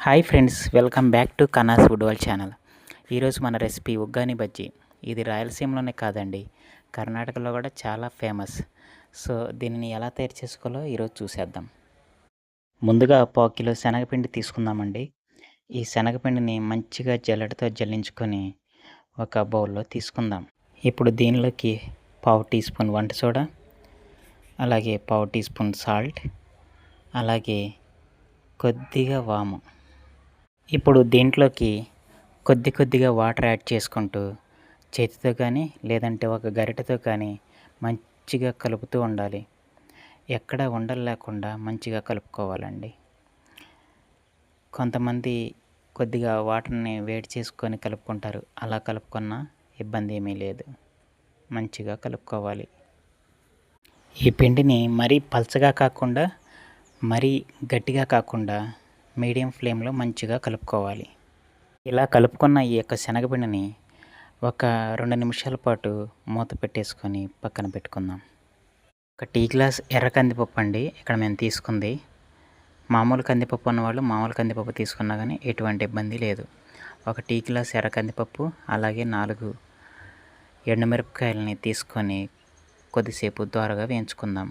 Hi friends, welcome back to Kanna's food world channel. ఈరోజు మన recipe uggani bajji. ఇది రాయలసీమలోనే కాదండి, కర్ణాటకలో కూడా చాలా ఫేమస్. సో దీనిని ఎలా తయారు చేసుకోవాలో ఈరోజు చూసేద్దాం. ముందుగా పావు కిలో శనగపిండి తీసుకుందామండి. ఈ శనగపిండిని మంచిగా జల్లెడతో జల్లించుకొని ఒక బౌల్లో తీసుకుందాం. ఇప్పుడు దీనిలోకి పావు టీ స్పూన్ వంట సోడా, అలాగే పావు టీ స్పూన్ సాల్ట్, అలాగే కొద్దిగా వాము. ఇప్పుడు దీంట్లోకి కొద్దిగా వాటర్ యాడ్ చేసుకుంటూ చేతితో కానీ లేదంటే ఒక గరిటెతో కానీ మంచిగా కలుపుతూ ఉండాలి. ఎక్కడ ఉండలు లేకుండా మంచిగా కలుపుకోవాలండి. కొంతమంది కొద్దిగా వాటర్ని వేడి చేసుకొని కలుపుకుంటారు. అలా కలుపుకున్నా ఇబ్బంది ఏమీ లేదు. మంచిగా కలుపుకోవాలి. ఈ పిండిని మరీ పల్చగా కాకుండా మరీ గట్టిగా కాకుండా మీడియం ఫ్లేమ్లో మంచిగా కలుపుకోవాలి. ఇలా కలుపుకున్న ఈ యొక్క శనగపిండిని ఒక 2 నిమిషాల పాటు మూత పెట్టేసుకొని పక్కన పెట్టుకుందాం. ఒక టీ గ్లాస్ ఎర్ర కందిపప్పు అండి ఇక్కడ మేము తీసుకుంది. మామూలు కందిపప్పు ఉన్నవాళ్ళు మామూలు కందిపప్పు తీసుకున్నా కానీ ఎటువంటి ఇబ్బంది లేదు. ఒక టీ గ్లాస్ ఎర్ర కందిపప్పు, అలాగే 4 ఎండుమిరపకాయలని తీసుకొని కొద్దిసేపు దోరగా వేయించుకుందాం.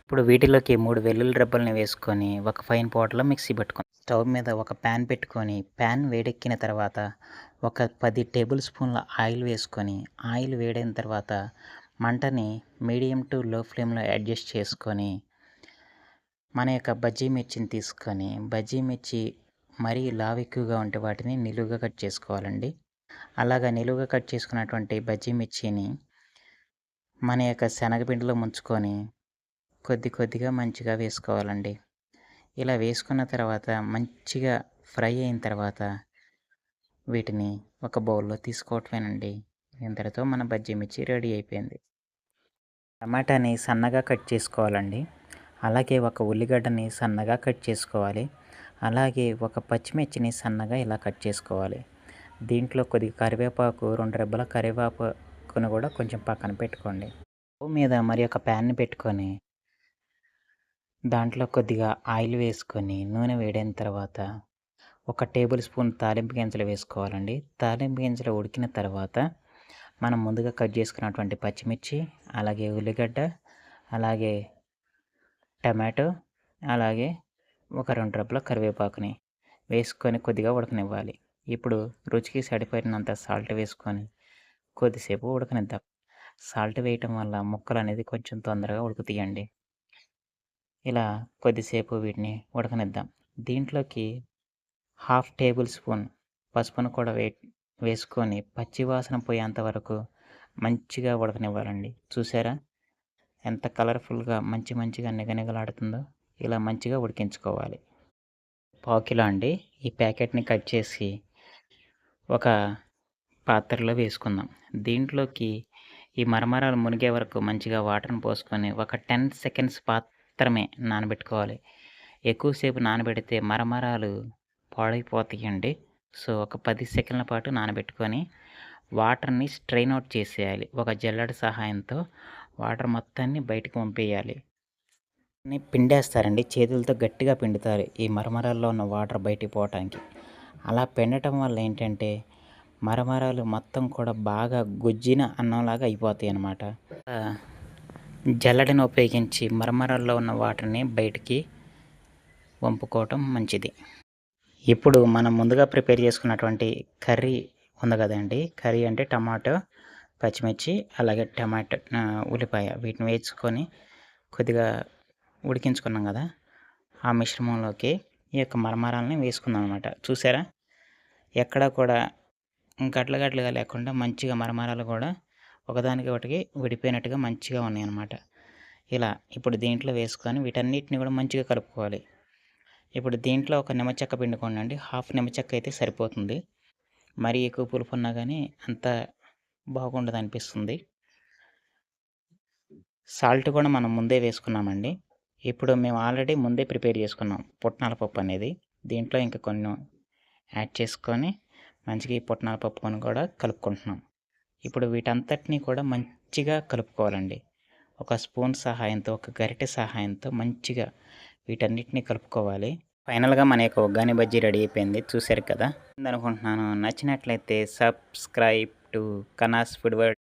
ఇప్పుడు వీటిలోకి 3 వెల్లుల్లి రెబ్బల్ని వేసుకొని ఒక ఫైన్ పౌడర్లో మిక్సీ పెట్టుకుందాం. స్టవ్ మీద ఒక ప్యాన్ పెట్టుకొని ప్యాన్ వేడెక్కిన తర్వాత ఒక 10 టేబుల్ స్పూన్ల ఆయిల్ వేసుకొని ఆయిల్ వేడైన తర్వాత మంటని మీడియం టు లో ఫ్లేమ్లో అడ్జస్ట్ చేసుకొని మన యొక్క బజ్జీ మిర్చిని తీసుకొని, బజ్జీ మిర్చి మరీ లావు ఎక్కువగా ఉంటే వాటిని నిలువుగా కట్ చేసుకోవాలండి. అలాగా నిలువుగా కట్ చేసుకున్నటువంటి బజ్జీ మిర్చిని మన యొక్క శనగపిండిలో ముంచుకొని కొద్దిగా మంచిగా వేసుకోవాలండి. ఇలా వేసుకున్న తర్వాత మంచిగా ఫ్రై అయిన తర్వాత వీటిని ఒక బౌల్లో తీసుకోవటమేనండి. ఇంతటితో మన బజ్జీ మిర్చి రెడీ అయిపోయింది. టమాటాని సన్నగా కట్ చేసుకోవాలండి. అలాగే ఒక ఉల్లిగడ్డని సన్నగా కట్ చేసుకోవాలి. అలాగే ఒక పచ్చిమిర్చిని సన్నగా ఇలా కట్ చేసుకోవాలి. దీంట్లో కొద్దిగా కరివేపాకు, 2 రెబ్బల కరివేపాకును కూడా కొంచెం పక్కన పెట్టుకోండి. స్టవ్ మీద మరి ఒక ప్యాన్ని పెట్టుకొని దాంట్లో కొద్దిగా ఆయిల్ వేసుకొని నూనె వేడైన తర్వాత ఒక టేబుల్ స్పూన్ తాలింపు గింజలు వేసుకోవాలండి. తాలింపు గింజలు ఉడికిన తర్వాత మనం ముందుగా కట్ చేసుకున్నటువంటి పచ్చిమిర్చి, అలాగే ఉల్లిగడ్డ, అలాగే టమాటో, అలాగే ఒక 2 రెబ్బల కరివేపాకుని వేసుకొని కొద్దిగా ఉడకనివ్వాలి. ఇప్పుడు రుచికి సరిపడినంత సాల్ట్ వేసుకొని కొద్దిసేపు ఉడకనిద్దాం. సాల్ట్ వేయటం వల్ల ముక్కలు అనేది కొంచెం తొందరగా ఉడుకుతాయండి. ఇలా కొద్దిసేపు వీటిని ఉడకనిద్దాం. దీంట్లోకి 1/2 టేబుల్ స్పూన్ పసుపును కూడా వేసుకొని పచ్చివాసన పోయేంత వరకు మంచిగా ఉడకనివ్వాలండి. చూసారా ఎంత కలర్ఫుల్గా మంచిగా నిగనిగలాడుతుందో. ఇలా మంచిగా ఉడికించుకోవాలి. పావు కిలో అండి. ఈ ప్యాకెట్ని కట్ చేసి ఒక పాత్రలో వేసుకుందాం. దీంట్లోకి ఈ మరమరాలు మునిగే వరకు మంచిగా వాటర్ని పోసుకొని ఒక 10 సెకండ్స్ మాత్రమే నానబెట్టుకోవాలి. ఎక్కువసేపు నానబెడితే మరమరాలు పాడైపోతాయండి. సో ఒక 10 సెకండ్ల పాటు నానబెట్టుకొని వాటర్ని స్ట్రెయిన్ అవుట్ చేసేయాలి. ఒక జల్లెడ సహాయంతో వాటర్ మొత్తాన్ని బయటకు పంపేయాలి. పిండేస్తారండి, చేతులతో గట్టిగా పిండుతారు ఈ మరమరాల్లో ఉన్న వాటర్ బయటికి పోవటానికి. అలా పిండటం వల్ల ఏంటంటే మరమరాలు మొత్తం కూడా బాగా గుజ్జిన అన్నంలాగా అయిపోతాయి అన్నమాట. జల్లెడను ఉపయోగించి మరమరాల్లో ఉన్న వాటర్ని బయటికి వంపుకోవటం మంచిది. ఇప్పుడు మనం ముందుగా ప్రిపేర్ చేసుకున్నటువంటి కర్రీ ఉంది కదండి. కర్రీ అంటే టమాటో, పచ్చిమిర్చి, అలాగే ఉల్లిపాయ వీటిని వేసుకొని కొద్దిగా ఉడికించుకున్నాం కదా. ఆ మిశ్రమంలోకి ఈ యొక్క మరమరాలని వేసుకుందాం అనమాట. చూసారా ఎక్కడా కూడా గట్లగా లేకుండా మంచిగా మరమరాలు కూడా ఒకదానికి ఒకటికి విడిపోయినట్టుగా మంచిగా ఉన్నాయి అన్నమాట. ఇలా ఇప్పుడు దీంట్లో వేసుకొని వీటన్నిటిని కూడా మంచిగా కలుపుకోవాలి. ఇప్పుడు దీంట్లో ఒక నిమ్మచెక్క పిండుకోండి. 1/2 నిమ్మచెక్క అయితే సరిపోతుంది. మరీ ఎక్కువ పులుపు ఉన్నా కానీ అంత బాగుండదు అనిపిస్తుంది. సాల్ట్ కూడా మనం ముందే వేసుకున్నామండి. ఇప్పుడు మేము ఆల్రెడీ ముందే ప్రిపేర్ చేసుకున్నాం పుట్నాల పప్పు అనేది. దీంట్లో ఇంకా కొన్ని యాడ్ చేసుకొని మంచిగా ఈ పుట్నాల పప్పును కూడా కలుపుకుంటున్నాం. ఇప్పుడు వీటంతటినీ కూడా మంచిగా కలుపుకోవాలండి. ఒక స్పూన్ సహాయంతో, ఒక గరిటె సహాయంతో మంచిగా వీటన్నిటిని కలుపుకోవాలి. ఫైనల్‌గా మన యొక్క ఉగ్గాని బజ్జీ రెడీ అయిపోయింది. చూసారు కదా! అనుకుంటున్నాను. నచ్చినట్లయితే సబ్స్క్రైబ్ టు కనాస్ ఫుడ్ వరల్డ్.